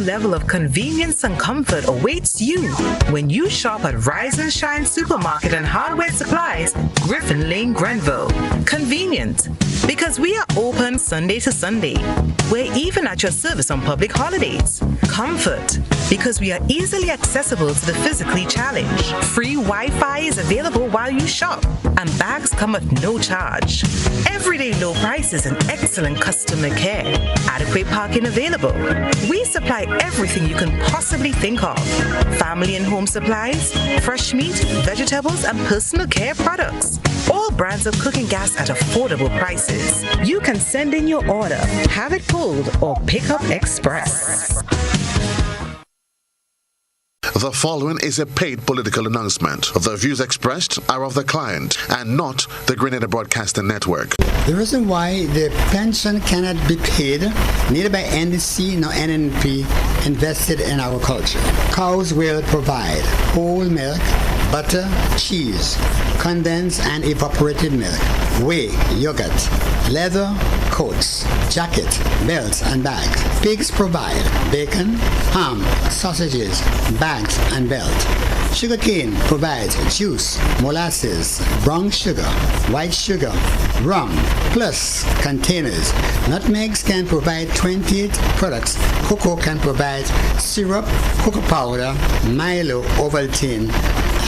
Level of convenience and comfort awaits you when you shop at Rise and Shine Supermarket and Hardware Supplies, Griffin Lane, Grenville. Convenient, because we are open Sunday to Sunday. We're even at your service on public holidays. Comfort, because we are easily accessible to the physically challenged. Free Wi-Fi is available while you shop, and bags come at no charge. Everyday low prices and excellent customer care. Adequate parking available. We supply everything you can possibly think of. Family and home supplies, fresh meat, vegetables, and personal care products. All brands of cooking gas at affordable prices. You can send in your order, have it pulled, or pick up express. The following is a paid political announcement. The views expressed are of the client and not the Grenada Broadcasting Network. The reason why the pension cannot be paid, neither by NDC nor NNP, invested in our culture. Cows will provide whole milk, butter, cheese, condensed and evaporated milk, whey, yogurt, leather, coats, jacket, belts, and bags. Pigs provide bacon, ham, sausages, bags, and belt. Sugarcane provides juice, molasses, brown sugar, white sugar, rum, plus containers. Nutmegs can provide 28 products. Cocoa can provide syrup, cocoa powder, Milo, Ovaltine,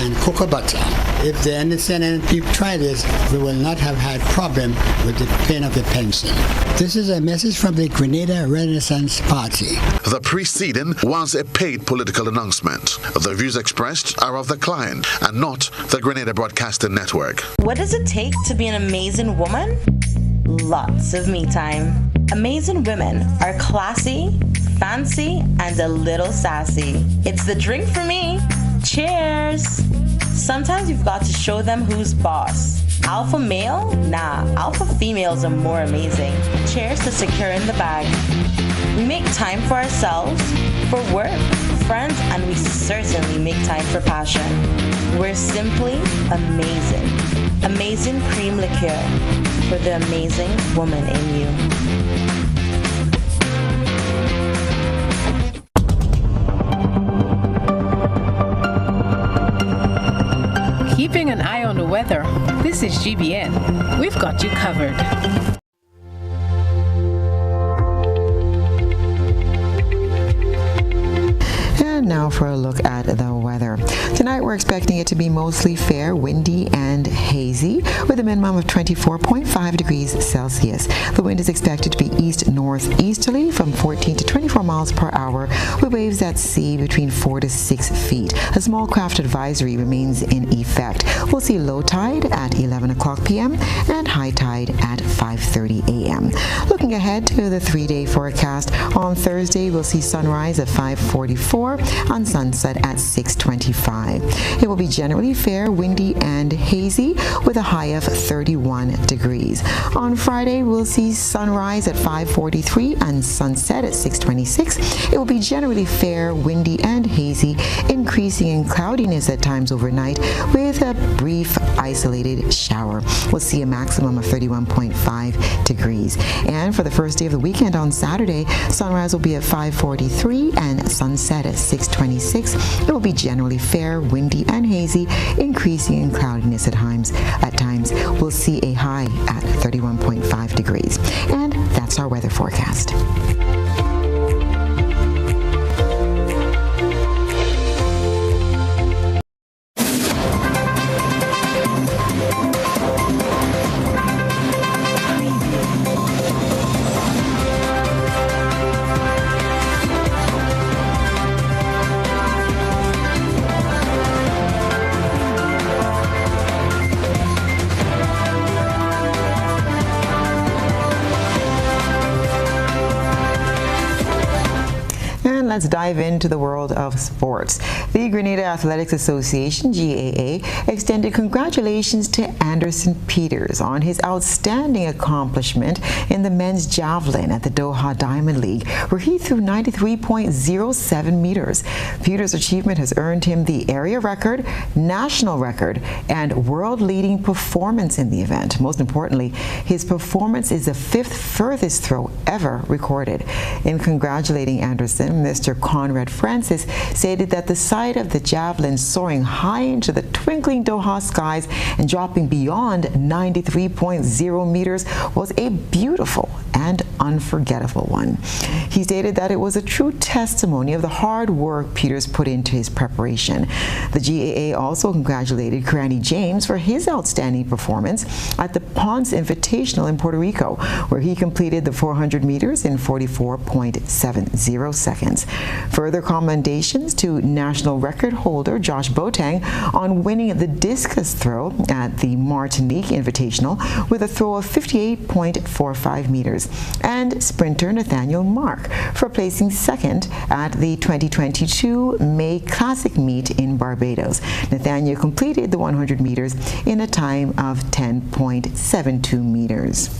and cocoa butter. If the NDC people try this, we will not have had problem with the paying of the pension. This is a message from the Grenada Renaissance Party. The preceding was a paid political announcement. The views expressed are of the client and not the Grenada Broadcasting Network. What does it take to be an amazing woman? Lots of me time. Amazing women are classy, fancy, and a little sassy. It's the drink for me. Cheers! Sometimes you've got to show them who's boss. Alpha male? Nah, alpha females are more amazing. Cheers to securing the bag. We make time for ourselves, for work, friends, and we certainly make time for passion. We're simply amazing. Amazing cream liqueur for the amazing woman in you. Keeping an eye on the weather, this is GBN. We've got you covered. And now for a look at the weather. Tonight we're expecting it to be mostly fair, windy, and hazy with a minimum of 24.5 degrees Celsius. The wind is expected to be east-northeasterly from 14 to 24 miles per hour with waves at sea between 4 to 6 feet. A small craft advisory remains in effect. We'll see low tide at 11 o'clock p.m. and high tide at 5:30 a.m. Looking ahead to the 3-day forecast, on Thursday we'll see sunrise at 5:44 and sunset at 6:25. It will be generally fair, windy, and hazy with a high of 31 degrees. On Friday, we'll see sunrise at 5:43 and sunset at 6:26. It will be generally fair, windy, and hazy, increasing in cloudiness at times overnight with a brief isolated shower. We'll see a maximum of 31.5 degrees. And for the first day of the weekend on Saturday, sunrise will be at 5:43 and sunset at 6:26. It will be generally fair, windy, and hazy, increasing in cloudiness at times. We'll see a high at 31.5 degrees. And that's our weather forecast. Let's dive into the world of sports. The Grenada Athletics Association, GAA, extended congratulations to Anderson Peters on his outstanding accomplishment in the men's javelin at the Doha Diamond League, where he threw 93.07 meters. Peters' achievement has earned him the area record, national record, and world-leading performance in the event. Most importantly, his performance is the 5th furthest throw ever recorded. In congratulating Anderson, Mr. Conrad Francis stated that the sight of the javelin soaring high into the twinkling Doha skies and dropping beyond 93.0 meters was a beautiful and unforgettable one. He stated that it was a true testimony of the hard work Peters put into his preparation. The GAA also congratulated Granny James for his outstanding performance at the Ponce Invitational in Puerto Rico, where he completed the 400 meters in 44.70 seconds. Further commendations to national record holder Josh Boateng on winning the discus throw at the Martinique Invitational with a throw of 58.45 meters, and sprinter Nathaniel Mark for placing second at the 2022 May Classic meet in Barbados. Nathaniel completed the 100 meters in a time of 10.72 meters.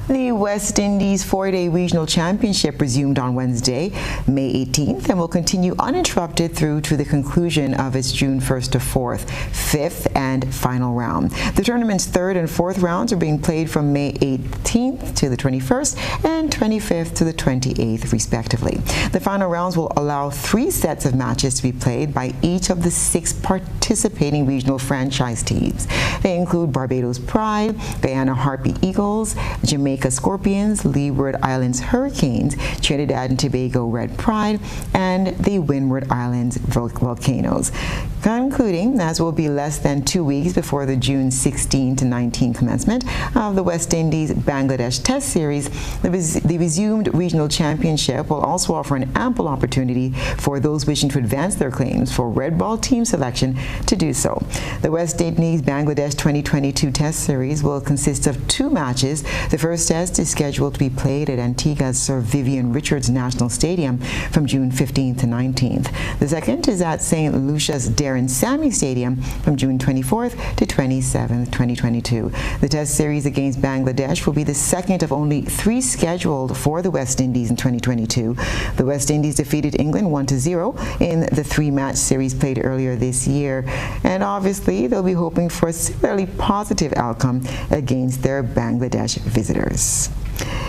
The West Indies 4-day regional championship resumed on Wednesday, May 18th, and will continue uninterrupted through to the conclusion of its June 1st to 4th, 5th, and final round. The tournament's 3rd and 4th rounds are being played from May 18th to the 21st and 25th to the 28th, respectively. The final rounds will allow 3 sets of matches to be played by each of the 6 participating regional franchise teams. They include Barbados Pride, Guyana Harpy Eagles, Jamaica Jamaica Scorpions, Leeward Islands Hurricanes, Trinidad and Tobago Red Pride, and the Windward Islands Volcanoes. Concluding, as will be less than 2 weeks before the June 16 to 19 commencement of the West Indies-Bangladesh Test Series, the resumed regional championship will also offer an ample opportunity for those wishing to advance their claims for red ball team selection to do so. The West Indies-Bangladesh 2022 Test Series will consist of 2 matches. The first test is scheduled to be played at Antigua's Sir Vivian Richards National Stadium from June 15th to 19th. The second is at St. Lucia's Darren Sammy Stadium from June 24th to 27th, 2022. The Test Series against Bangladesh will be the second of only 3 scheduled for the West Indies in 2022. The West Indies defeated England 1-0 in the 3-match series played earlier this year, and obviously they'll be hoping for a similarly positive outcome against their Bangladesh visitors.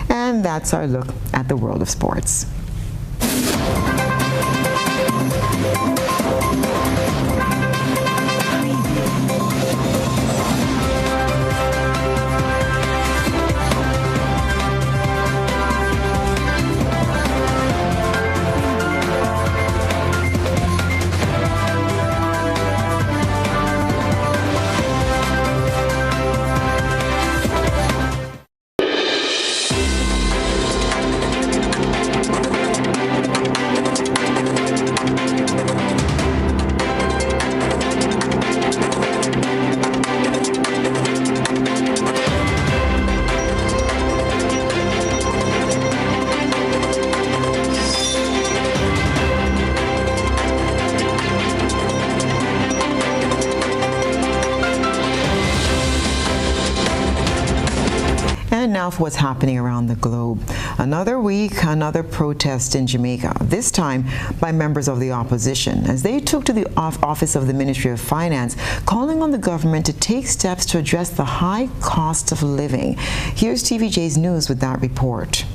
And that's our look at the world of sports. And now for what's happening around the globe. Another week, another protest in Jamaica, this time by members of the opposition, as they took to the office of the Ministry of Finance, calling on the government to take steps to address the high cost of living. Here's TVJ's News with that report.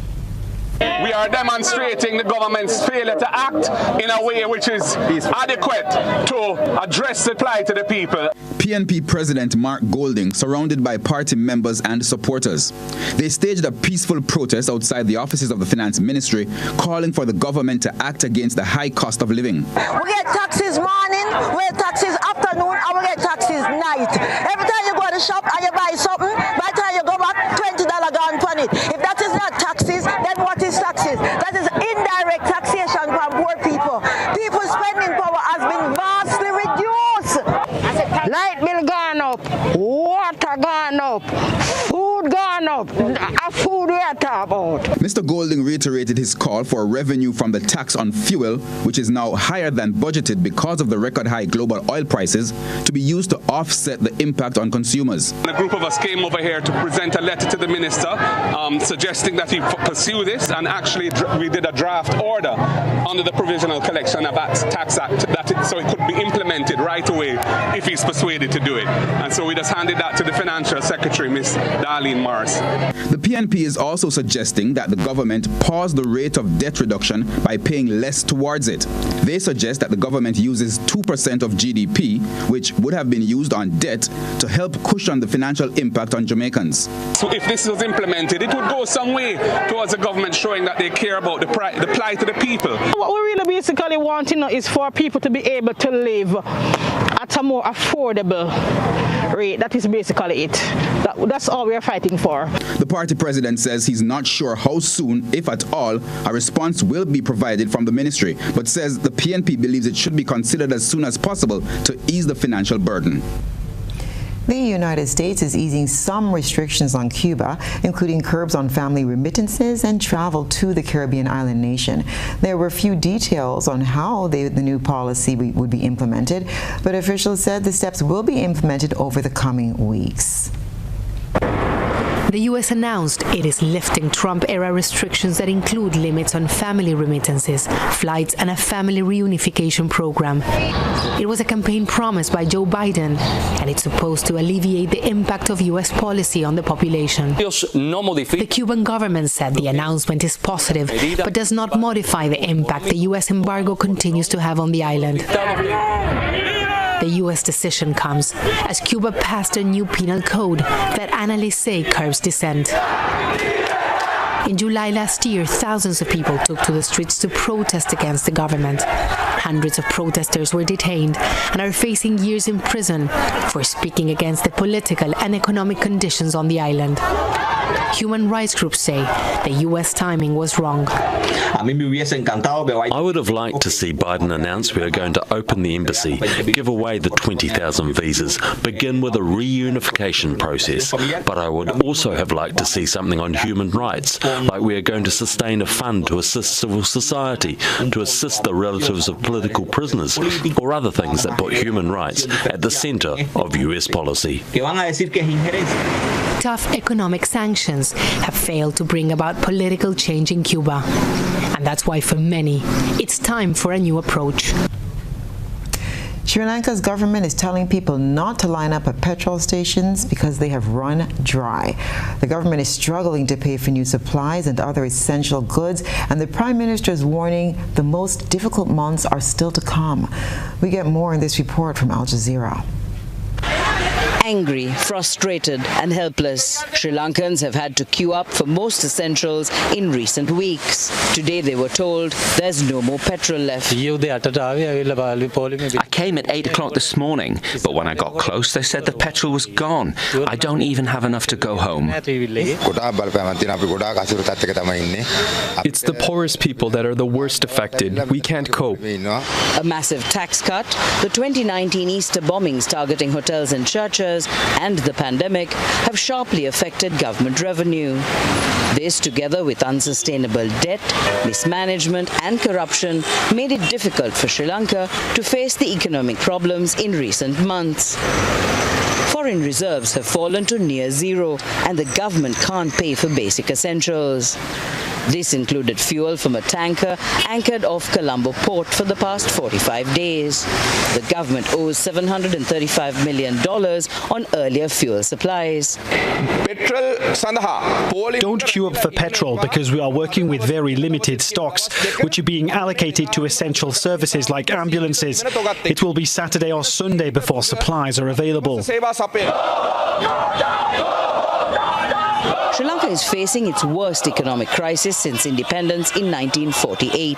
We are demonstrating the government's failure to act in a way which is adequate to address the plight of the people. PNP President Mark Golding, surrounded by party members and supporters. They staged a peaceful protest outside the offices of the Finance Ministry, calling for the government to act against the high cost of living. We get taxes morning, we get taxes afternoon, and we get taxes night. Every time you go to the shop and you buy something, by the time you go back, $20 gone on it. If that is not taxes, then what is taxes? That is indirect taxation from poor people. People's spending power has been vastly reduced. Light bill gone up, water gone up, food gone up, a food we are talking about. Mr. Golding reiterated his call for revenue from the tax on fuel, which is now higher than budgeted because of the record high global oil prices, to be used to offset the impact on consumers. A group of us came over here to present a letter to the minister suggesting that he pursue this, and actually we did a draft order under the Provisional Collection of Tax Act so it could be implemented right away if he's persuaded to do it. And so we just handed that to the Financial Secretary, Ms. Darlene Morris. The PNP is also suggesting that the government pause the rate of debt reduction by paying less towards it. They suggest that the government uses 2% of GDP, which would have been used on debt, to help cushion the financial impact on Jamaicans. So if this was implemented, it would go some way towards the government showing that they care about the plight of the people. What we really basically want is for people to be able to live at a more affordable rate. That is basically it. That's all we are fighting for. The party president says he's not sure how soon, if at all, a response will be provided from the ministry, but says the PNP believes it should be considered as soon as possible to ease the financial burden. The United States is easing some restrictions on Cuba, including curbs on family remittances and travel to the Caribbean island nation. There were few details on how the new policy would be implemented, but officials said the steps will be implemented over the coming weeks. The U.S. announced it is lifting Trump-era restrictions that include limits on family remittances, flights, and a family reunification program. It was a campaign promise by Joe Biden, and it's supposed to alleviate the impact of U.S. policy on the population. The Cuban government said the announcement is positive, but does not modify the impact the U.S. embargo continues to have on the island. The U.S. decision comes as Cuba passed a new penal code that analysts say curbs dissent. In July last year, thousands of people took to the streets to protest against the government. Hundreds of protesters were detained and are facing years in prison for speaking against the political and economic conditions on the island. Human rights groups say the U.S. timing was wrong. I would have liked to see Biden announce we are going to open the embassy, give away the 20,000 visas, begin with a reunification process. But I would also have liked to see something on human rights, like we are going to sustain a fund to assist civil society, to assist the relatives of political prisoners, or other things that put human rights at the center of U.S. policy. Tough economic sanctions have failed to bring about political change in Cuba. And that's why for many, it's time for a new approach. Sri Lanka's government is telling people not to line up at petrol stations because they have run dry. The government is struggling to pay for new supplies and other essential goods, and the Prime Minister is warning the most difficult months are still to come. We get more in this report from Al Jazeera. Angry, frustrated and helpless, Sri Lankans have had to queue up for most essentials in recent weeks. Today they were told there's no more petrol left. I came at 8 o'clock this morning, but when I got close they said the petrol was gone. I don't even have enough to go home. It's the poorest people that are the worst affected. We can't cope. A massive tax cut, the 2019 Easter bombings targeting hotels and churches, and the pandemic have sharply affected government revenue. This, together with unsustainable debt, mismanagement and corruption, made it difficult for Sri Lanka to face the economic problems in recent months. Foreign reserves have fallen to near zero, and the government can't pay for basic essentials. This included fuel from a tanker anchored off Colombo port for the past 45 days. The government owes $735 million on earlier fuel supplies. Don't queue up for petrol because we are working with very limited stocks, which are being allocated to essential services like ambulances. It will be Saturday or Sunday before supplies are available. Sri Lanka is facing its worst economic crisis since independence in 1948.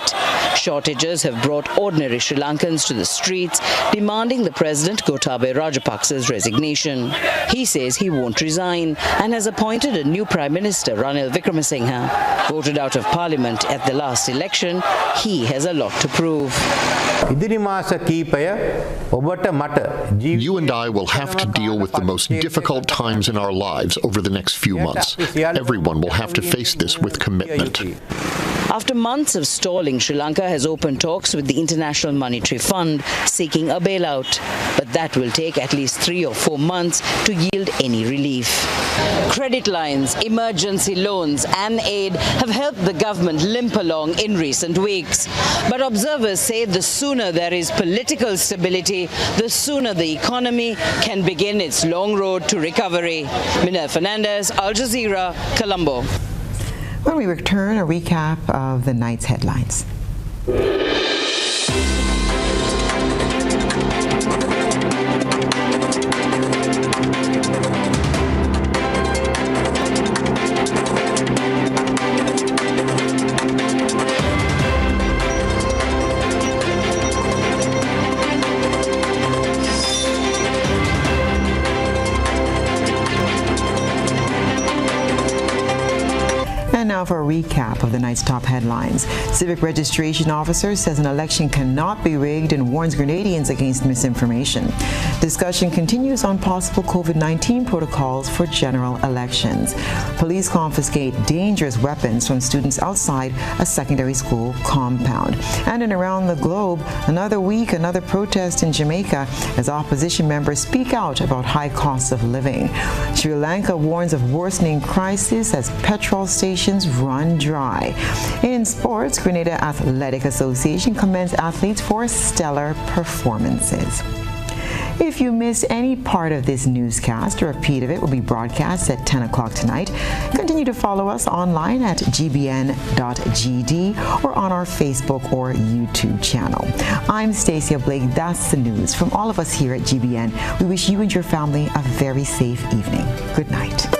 Shortages have brought ordinary Sri Lankans to the streets, demanding the President Gotabaya Rajapaksa's resignation. He says he won't resign and has appointed a new Prime Minister, Ranil Wickremesinghe. Voted out of Parliament at the last election, he has a lot to prove. You and I will have to deal with the most difficult times in our lives over the next few months. Everyone will have to face this with commitment. After months of stalling, Sri Lanka has opened talks with the International Monetary Fund seeking a bailout. But that will take at least 3 or 4 months to yield any relief. Credit lines, emergency loans and aid have helped the government limp along in recent weeks. But observers say the sooner there is political stability, the sooner the economy can begin its long road to recovery. Minel Fernandez, Al Jazeera, Colombo. When we return, a recap of the night's headlines. And now for a recap of the night's top headlines. Civic registration officer says an election cannot be rigged and warns Grenadians against misinformation. Discussion continues on possible COVID-19 protocols for general elections. Police confiscate dangerous weapons from students outside a secondary school compound. And in around the globe, another week, another protest in Jamaica as opposition members speak out about high costs of living. Sri Lanka warns of worsening crisis as petrol stations run dry. In sports, Grenada Athletic Association commends athletes for stellar performances. If you missed any part of this newscast, a repeat of it will be broadcast at 10 o'clock tonight. Continue to follow us online at gbn.gd or on our Facebook or YouTube channel. I'm Stasia Blake. That's the news. From all of us here at GBN, we wish you and your family a very safe evening. Good night.